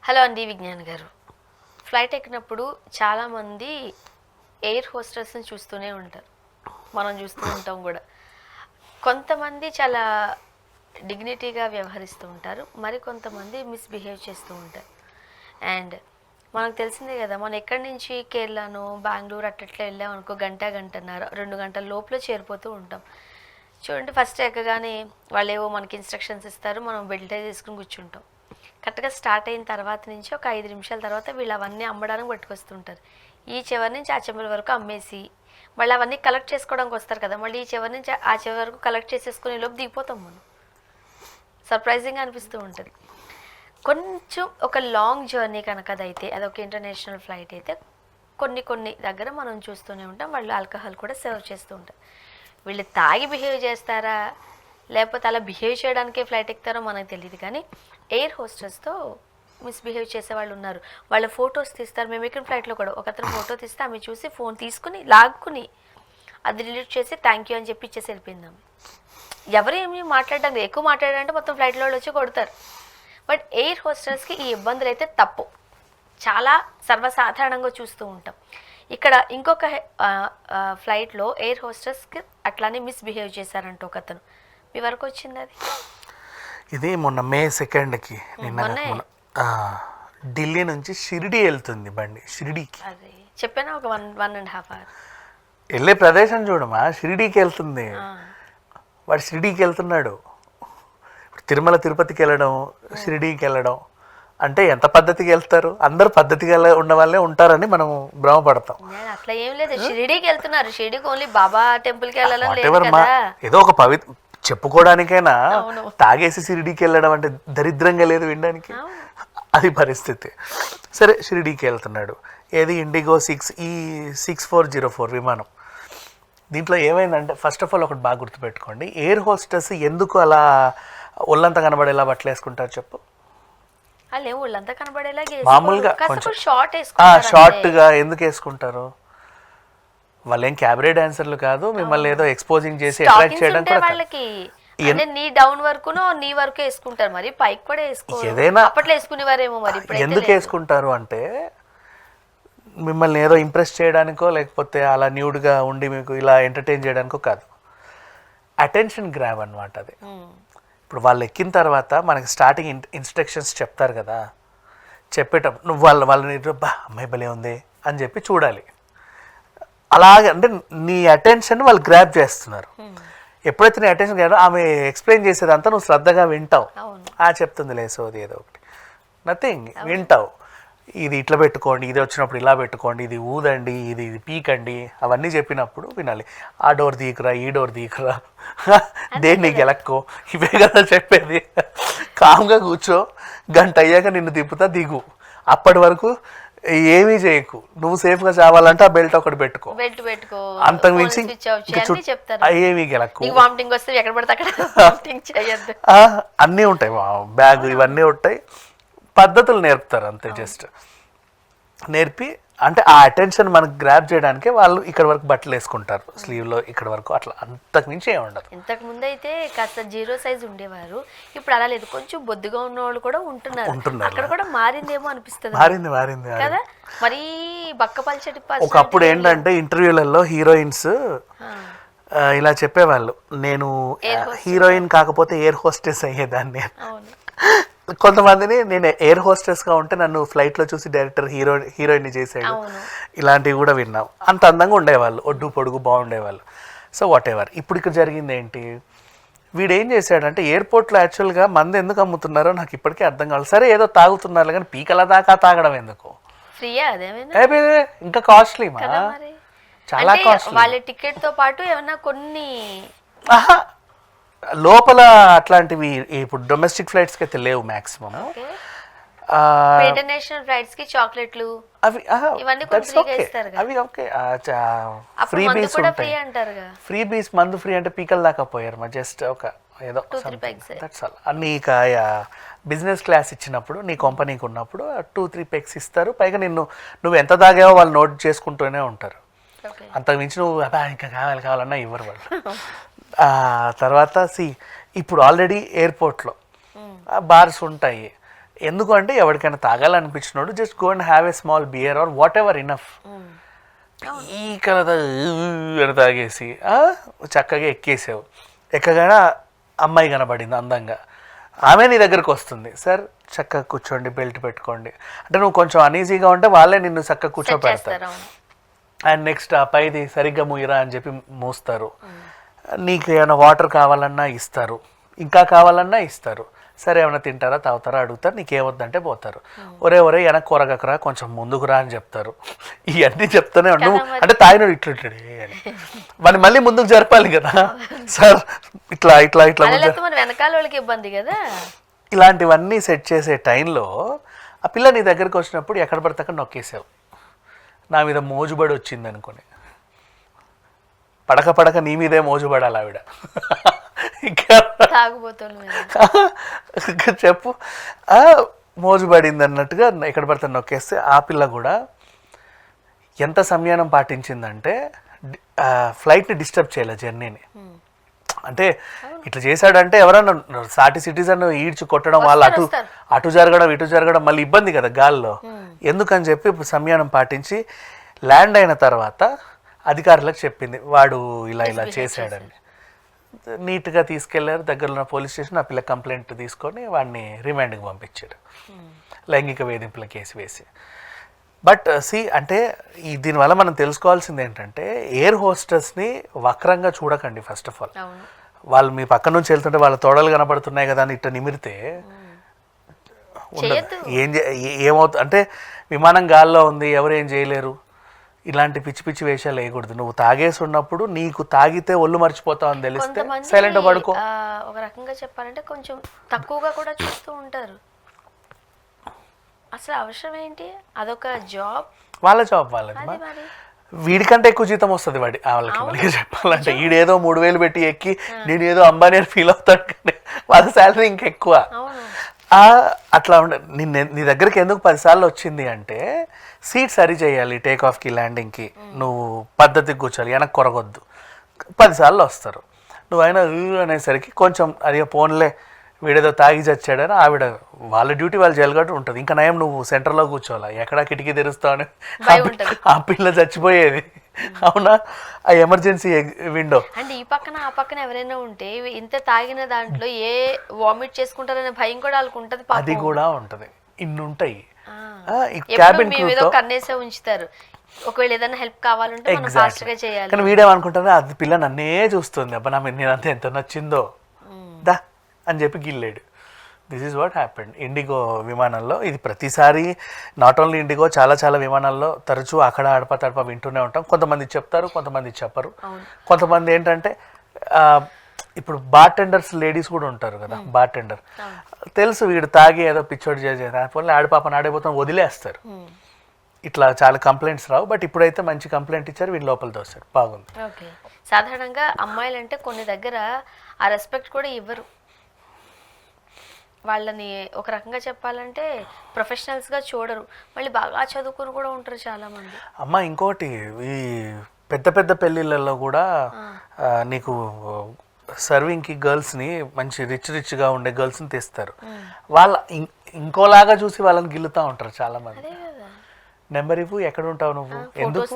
Hello అండి విజ్ఞాన్ గారు. Flight ఎక్కినప్పుడు చాలామంది ఎయిర్ హోస్టెస్ని చూస్తూనే ఉంటారు, మనం చూస్తూ ఉంటాం కూడా. కొంతమంది చాలా డిగ్నిటీగా వ్యవహరిస్తూ ఉంటారు, మరి కొంతమంది మిస్బిహేవ్ చేస్తూ ఉంటారు. అండ్ మనకు తెలిసిందే కదా, మనం ఎక్కడి నుంచి కేరళను బెంగళూరు అట్లా వెళ్ళాం అనుకో, గంటన్నర 2 గంటల లోపల చేరిపోతూ ఉంటాం. చూడండి, ఫస్ట్ ఎక్కగానే వాళ్ళు ఏవో మనకి ఇన్స్ట్రక్షన్స్ ఇస్తారు, మనం బెల్ట్ తీసుకుని కూర్చుంటాం. కరెక్ట్గా స్టార్ట్ అయిన తర్వాత నుంచి ఒక 5 నిమిషాల తర్వాత వీళ్ళు అవన్నీ అమ్మడానికి పట్టుకొస్తుంటారు. ఈ చివరి నుంచి ఆ చివరి వరకు అమ్మేసి మళ్ళీ అవన్నీ కలెక్ట్ చేసుకోవడానికి వస్తారు కదా, మళ్ళీ ఈ చివరి నుంచి ఆ చివరి వరకు కలెక్ట్ చేసేసుకునే లోపు దిగిపోతాం మనం. సర్ప్రైజింగ్గా అనిపిస్తూ ఉంటుంది. కొంచెం ఒక లాంగ్ జర్నీ కనుక అదైతే, అదొక ఇంటర్నేషనల్ ఫ్లైట్ అయితే కొన్ని దగ్గర మనం చూస్తూనే ఉంటాం, వాళ్ళు ఆల్కహాల్ కూడా సర్వ్ చేస్తూ ఉంటారు. వీళ్ళు తాగి బిహేవ్ చేస్తారా, లేకపోతే అలా బిహేవ్ చేయడానికే ఫ్లైట్ ఎక్కుతారో మనకు తెలియదు. కానీ ఎయిర్ హోస్టెస్తో మిస్బిహేవ్ చేసే వాళ్ళు ఉన్నారు. వాళ్ళ ఫొటోస్ తీస్తారు. మేము ఎక్కడ ఫ్లైట్లో కూడా ఒక అతను ఫోటో తీస్తే ఆమె చూసి ఫోన్ తీసుకుని లాక్కుని అది డిలీట్ చేసి థ్యాంక్ యూ అని చెప్పి ఇచ్చేసి వెళ్ళిపోయింది ఆమె. ఎవరు ఏమి మాట్లాడడానికి, ఎక్కువ మాట్లాడారంటే మొత్తం ఫ్లైట్లో వాళ్ళు వచ్చి కొడతారు. బట్ ఎయిర్ హోస్టెస్కి ఈ ఇబ్బందులు అయితే తప్పు, చాలా సర్వసాధారణంగా చూస్తూ ఉంటాం. ఇక్కడ ఇంకొక ఫ్లైట్లో ఎయిర్ హోస్టెస్కి అట్లానే మిస్బిహేవ్ చేశారంట ఒక అతను. మీ వరకు వచ్చింది అది? ఇది మొన్న May 2కి నిన్న ఢిల్లీ నుంచి షిరిడి వెళ్తుంది బండి. షిరిడీకి అది చెప్పాను, ఒక 1.5 hours వెళ్ళే ప్రదేశం చూడమా, షిరిడీకి వెళ్తుంది. వాడు షిరిడీకి వెళ్తున్నాడు. తిరుమల తిరుపతికి వెళ్ళడం, షిరిడీకి వెళ్ళడం అంటే ఎంత పద్ధతికి వెళ్తారు? అందరు పద్ధతిగా ఉన్న వాళ్ళే ఉంటారని మనం భ్రమపడతాం. అట్లా ఏం లేదు, షిరిడీకి వెళ్తున్నారు. షిరిడీకి ఓన్లీ బాబా టెంపుల్కి వెళ్ళడం లేదు కదా. ఏదో ఒక చెప్పుకోవడానికైనా తాగేసి షిరిడీకి వెళ్ళడం అంటే దరిద్రంగా లేదు వినడానికి. అది పరిస్థితి. సరే, షిరిడీకి వెళ్తున్నాడు. ఏది ఇండిగో 6404 విమానం. దీంట్లో ఏమైందంటే, ఫస్ట్ ఆఫ్ ఆల్ ఒకటి బాగా గుర్తుపెట్టుకోండి, ఎయిర్ హోస్టెస్ ఎందుకు అలా ఒళ్ళంతా కనబడేలా బట్టలు వేసుకుంటారు చెప్పు? మామూలుగా కొంచెం షార్ట్గా ఎందుకు వేసుకుంటారు? వాళ్ళు ఏం క్యాబరే డాన్సర్లు కాదు, మిమ్మల్ని ఏదో ఎక్స్పోజింగ్ చేసి అట్రాక్ట్ చేయడం వాళ్ళకి. నీ డౌన్ వరకునో నీ వరకు వేసుకుంటారు, మరి పైకి కూడా వేసుకోరు. ఏదైనా అప్పట్లో వేసుకునేవారేమో, మరి ఎందుకు వేసుకుంటారు అంటే మిమ్మల్ని ఏదో ఇంప్రెస్ చేయడానికో, లేకపోతే అలా న్యూడ్గా ఉండి మీకు ఇలా ఎంటర్టైన్ చేయడానికో కాదు. అటెన్షన్ గ్రాబ్ అనమాట అది. ఇప్పుడు వాళ్ళు ఎక్కిన తర్వాత మనకి స్టార్టింగ్ ఇన్స్ట్రక్షన్స్ చెప్తారు కదా, చెప్పేటప్పుడు నువ్వు వాళ్ళని అమ్మాయి భలే ఉంది అని చెప్పి చూడాలి. అలాగే అంటే నీ అటెన్షన్ వాళ్ళు గ్రాబ్ చేస్తున్నారు. ఎప్పుడైతే నీ అటెన్షన్ గ్రాబ్, ఆమె ఎక్స్ప్లెయిన్ చేసేదంతా నువ్వు శ్రద్ధగా వింటావు. చెప్తుంది లేసోది ఏదో ఒకటి, నథింగ్, వింటావు. ఇది ఇట్లా పెట్టుకోండి, ఇది వచ్చినప్పుడు ఇలా పెట్టుకోండి, ఇది ఊదండి, ఇది పీకండి, అవన్నీ చెప్పినప్పుడు వినాలి. ఆ డోర్ తీకురా, ఈ డోర్ తీకురా, దేన్ని గెలక్కో, ఇవే కదా చెప్పేది. కామ్గా కూర్చో, గంట అయ్యాక నిన్ను తిప్పుతా దిగు. అప్పటి వరకు ఏమీ చేయకు. నువ్వు సేఫ్గా చావాలంటే ఆ బెల్ట్ ఒకటి పెట్టుకో, అంతకు మించి ఏమీ గెలక్కు. అన్నీ ఉంటాయి, బ్యాగ్ ఇవన్నీ ఉంటాయి. పద్ధతులు నేర్పుతారు అంతే, జస్ట్ నేర్పి అంటే ఆ అటెన్షన్ మనకు గ్రాప్ చేయడానికి వాళ్ళు ఇక్కడ వరకు బట్టలు వేసుకుంటారు, స్లీవ్లో ఇక్కడ వరకు, అట్లా. అంతకు మించి ఏమి ఉండదు. ఇంతకు ముందు అయితే కాస్త 0 size ఉండేవారు, ఇప్పుడు అలా లేదు, కొంచెం బొద్దుగా ఉన్న వాళ్ళు కూడా ఉంటున్నారు. అక్కడ కూడా మారిందేమో అనిపిస్తుంది. మారింది కదా, మరీ బక్కపల్చటి. ఒకప్పుడు ఏంటంటే ఇంటర్వ్యూలలో హీరోయిన్స్ ఇలా చెప్పేవాళ్ళు, నేను హీరోయిన్ కాకపోతే ఎయిర్ హోస్టెస్ అయ్యేదాన్ని. కొంతమందిని నేను ఎయిర్ హోస్టెస్గా ఉంటే నన్ను ఫ్లైట్లో చూసి డైరెక్టర్ హీరోయిన్ని చేసాడు, ఇలాంటివి కూడా విన్నాం. అంత అందంగా ఉండేవాళ్ళు, ఒడ్డు పొడుగు బాగుండేవాళ్ళు. So what ever. ఇప్పుడు ఇక్కడ జరిగింది ఏంటి, వీడు ఏం చేశాడంటే ఎయిర్పోర్ట్లో యాక్చువల్గా మందు ఎందుకు అమ్ముతున్నారో నాకు ఇప్పటికీ అర్థం కావాలి. సరే ఏదో తాగుతున్నారు కానీ పీకల దాకా తాగడం ఎందుకు? ఇంకా కాస్ట్లీ, చాలా కాస్ట్లీ. వాళ్ళ టికెట్ తో పాటు ఏమన్నా కొన్ని లోపల అట్లాంటివి ఇప్పుడు డొమెస్టిక్ ఫ్లైట్స్కి అయితే లేవు మ్యాక్సిమం. ఇంటర్నేషనల్ ఫ్లైట్స్ కి చాక్లెట్లు అవి ఓకే, ఫ్రీ బీస్ ఉంటాయి. ఫ్రీ బీస్ మందు ఫ్రీ అంటే పీకల దాకా పోయారు, జస్ట్ ఒక ఏదో దట్స్ ఆల్. నీకు బిజినెస్ క్లాస్ ఇచ్చినప్పుడు నీ కంపెనీకి ఉన్నప్పుడు 2-3 పెగ్స్ ఇస్తారు. పైగా నువ్వు ఎంత తాగావో వాళ్ళు నోట్ చేసుకుంటూనే ఉంటారు. అంతకు మించి నువ్వు ఇంకా కావాలన్నా ఇవ్వరు వాళ్ళు. తర్వాత ఇప్పుడు ఆల్రెడీ ఎయిర్పోర్ట్లో బార్స్ ఉంటాయి. ఎందుకు అంటే ఎవరికైనా తాగాలనిపించినోడు just go and have a small beer or whatever enough. ఈ కలత అని తాగేసి చక్కగా ఎక్కేసావు. ఎక్కగానే అమ్మాయి కనబడింది అందంగా, ఆమె నీ దగ్గరకు వస్తుంది, సార్ చక్కగా కూర్చోండి, బెల్ట్ పెట్టుకోండి అంటే నువ్వు కొంచెం అనీజీగా ఉంటే వాళ్ళే నిన్ను చక్కగా కూర్చోపెడతారు. అండ్ నెక్స్ట్ ఆ పైది సరిగ్గా మూయరా అని చెప్పి మూస్తారు. నీకు ఏమైనా వాటర్ కావాలన్నా ఇస్తారు, ఇంకా కావాలన్నా ఇస్తారు. సరే ఏమైనా తింటారా తాగుతారా అడుగుతారు, నీకేమొద్దంటే పోతారు. ఒరే వెనక్కి కొరగకరా కొంచెం ముందుకు రా అని చెప్తారు. ఇవన్నీ చెప్తూనే నువ్వు అంటే తాగినోడు ఇట్లుంటాడు అని వాడిని మళ్ళీ ముందుకు జరపాలి కదా, సార్ ఇట్లా ఇట్లా ఇట్లా వెనకాల వాళ్ళకి ఇబ్బంది కదా. ఇలాంటివన్నీ సెట్ చేసే టైంలో ఆ పిల్ల నీ దగ్గరికి వచ్చినప్పుడు ఎక్కడ పడితే అక్కడ నొక్కేసావు. నా మీద మోజుబడి వచ్చింది అనుకుని పడక నీ మీదే మోజుబడాలి ఆవిడ. చెప్పు మోజుబడింది అన్నట్టుగా ఎక్కడ పడితే నొక్కేస్తే ఆ పిల్ల కూడా ఎంత సంయమనం పాటించిందంటే ఫ్లైట్ని డిస్టర్బ్ చేయలే జర్నీని. అంటే ఇట్లా చేశాడంటే ఎవరన్నా సాటి సిటిజన్ ఈడ్చి కొట్టడం, వాళ్ళు అటు జరగడం ఇటు జరగడం మళ్ళీ ఇబ్బంది కదా గాల్లో. ఎందుకని చెప్పి సంయమనం పాటించి ల్యాండ్ అయిన తర్వాత అధికారులకు చెప్పింది వాడు ఇలా చేశాడని. నీట్గా తీసుకెళ్లారు, దగ్గర ఉన్న పోలీస్ స్టేషన్. ఆ పిల్ల కంప్లైంట్ తీసుకొని వాడిని రిమాండ్కి పంపించారు, లైంగిక వేధింపుల కేసు వేసి. బట్ అంటే దీనివల్ల మనం తెలుసుకోవాల్సింది ఏంటంటే ఎయిర్ హోస్టెస్ని వక్రంగా చూడకండి. ఫస్ట్ ఆఫ్ ఆల్ వాళ్ళు మీ పక్క నుంచి వెళ్తుంటే వాళ్ళ తోడలు కనపడుతున్నాయి కదా అని ఇట్లా నిమిరితే ఏమవుతుంది అంటే విమానం గాల్లో ఉంది, ఎవరు ఏం చేయలేరు. ఇలాంటి పిచ్చి పిచ్చి వేషాలు వేయకూడదు. నువ్వు తాగేసి ఉన్నప్పుడు నీకు తాగితే ఒళ్ళు మర్చిపోతావు అని తెలిస్తే సైలెంట్ పడుకో. ఒక రకంగా చెప్పాలంటే కొంచెం తక్కువగా కూడా చూస్తూ ఉంటారు. అసలు అవసరం ఏంటి, అదొక జాబ్, వాళ్ళ జాబ్ వాళ్ళది. వీడికంటే ఎక్కువ జీతం వస్తుంది వాళ్ళకి మనకి చెప్పాలంటే. వీడేదో 3,000 పెట్టి ఎక్కి నేను ఏదో అంబానీ అని ఫీల్ అవుతాడు, కానీ వాళ్ళ శాలరీ ఇంకెక్కువ. అట్లా ఉండే నీ దగ్గరికి ఎందుకు 10 సార్లు వచ్చింది అంటే సీట్ సరి చేయాలి, టేక్ ఆఫ్కి ల్యాండింగ్కి నువ్వు పద్ధతికి కూర్చోాలి, వెనక్కి కొరగొద్దు. 10 సార్లు వస్తారు, నువ్వు అయినా అనేసరికి కొంచెం అదే ఫోన్లే వీడేదో తాగి చచ్చాడని ఆవిడ వాళ్ళ డ్యూటీ వాళ్ళు జరగట్టు ఉంటుంది. ఇంకా నయం నువ్వు సెంటర్లో కూర్చోవాలా, ఎక్కడా కిటికీ తెరుస్తావని ఆ పిల్ల చచ్చిపోయేది. అవునా, ఆ ఎమర్జెన్సీ విండో అంటే ఈ పక్కన ఆ పక్కన ఎవరైనా ఉంటే ఇంత తాగిన దాంట్లో ఏ వామిట్ చేసుకుంటారనే భయం కూడా వాళ్ళకు ఉంటది. అది కూడా ఉంటది, ఇన్ని ఉంటాయి. కన్నేసే ఉంచుతారు, ఒకవేళ ఏదైనా హెల్ప్ కావాలంటే మనం ఫాస్ట్ గా చేయాలి. కానీ వీడేమనుకుంటారు, అది పిల్ల నన్నే చూస్తుంది, అబ్బా నా నేనంతా ఎంత నచ్చిందో దా అని చెప్పి గిల్లాడు. This is what happened IndiGo విమానంలో. ఇది ప్రతిసారి నాట్ ఓన్లీ ఇండిగో, చాలా విమానాల్లో తరచూ అక్కడ అడప వింటూనే ఉంటాం. కొంతమంది చెప్తారు, కొంతమంది చెప్పరు. కొంతమంది ఏంటంటే ఇప్పుడు బార్టెండర్స్ లేడీస్ కూడా ఉంటారు కదా, బార్టెండర్ తెలుసు వీడు తాగి ఏదో పిచ్చోడు చేసేది ఆడిపాపని ఆడిపోతాం వదిలేస్తారు. ఇట్లా చాలా కంప్లైంట్స్ రావు. బట్ ఇప్పుడైతే మంచి కంప్లైంట్ ఇచ్చారు, వీళ్ళు లోపల దోస్తారు, బాగుంది. ఓకే, సాధారణంగా అమ్మాయిలు అంటే కొన్ని దగ్గర ఆ రెస్పెక్ట్ కూడా ఇవ్వరు. వాళ్ళని ఒక రకంగా చెప్పాలంటే ప్రొఫెషనల్స్గా చూడరు. మళ్ళీ బాగా చదువుకుని కూడా ఉంటారు చాలా మంది. అమ్మ ఇంకోటి, ఈ పెద్ద పెళ్ళిళ్ళల్లో కూడా నీకు సర్వింగ్కి గర్ల్స్ని మంచి రిచ్గా ఉండే గర్ల్స్ని తెస్తారు. వాళ్ళ ఇంకోలాగా చూసి వాళ్ళని గిల్లుతూ ఉంటారు చాలా మంది. నెంబర్ ఇవ్వు, ఎక్కడ ఉంటావు నువ్వు, ఎందుకు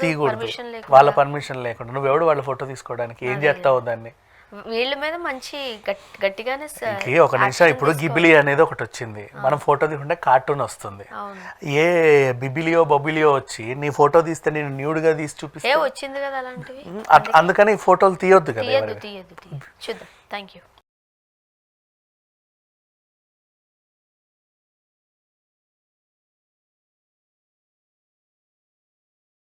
తీయకూడదు, వాళ్ళ పర్మిషన్ లేకుండా. నువ్వెవడు వాళ్ళ ఫోటో తీసుకోవడానికి, ఏం చేస్తావు దాన్ని? వీళ్ళ మీద మంచి గట్టిగానే ఒక నిమిషం. ఇప్పుడు గిబిలి అనేది ఒకటి వచ్చింది, మనం ఫోటో తీసుకుంటే కార్టూన్ వస్తుంది. ఏ బిబిలియో బొబిలియో వచ్చి నీ ఫోటో తీస్తే నేను న్యూడ్ గా తీసి చూపిస్తే వచ్చింది కదా అలాంటివి. అందుకని ఫోటోలు తీయొద్దు కదా. చూద్దాం. Thank you.